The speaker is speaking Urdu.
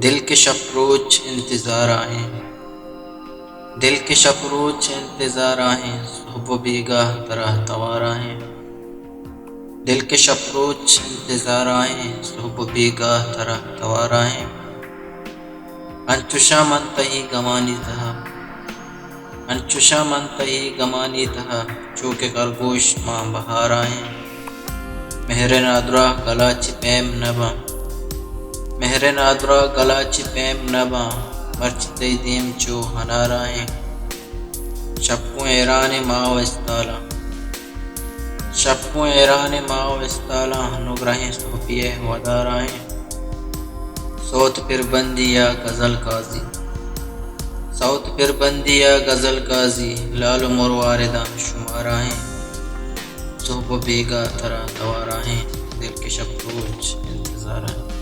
دل کے شفروچ انتظار آئیں، دل کے شفروچ انتظار آئیں، صبح و بیگاہ طرح توار آئیں، دل کے شفروچ انتظار آئیں، صبح و بیگاہ طرح توار آئیں، انچشا من تہی گمانی تہا، انچشا من تہی گمانی تہا، چوکے خرگوش ماں بہار آئیں، مہر نادرا گلا چپیم نباں، مہر نادرا گلا چپیم نباں، مرچ دیم چو ہنار آئیں، شپوں ایران ماو استالا، شپوں ایران ماو استالا، نگرہیں صوفیہ ودار آئیں، سوت پھر بندی یا غزل قاضی، سوت پھر بندی یا غزل قاضی، لال مرواردہ شمار آئیں، صبح و بیگاہ طرح توار آئیں، دل کے شفروچ انتظار آئیں۔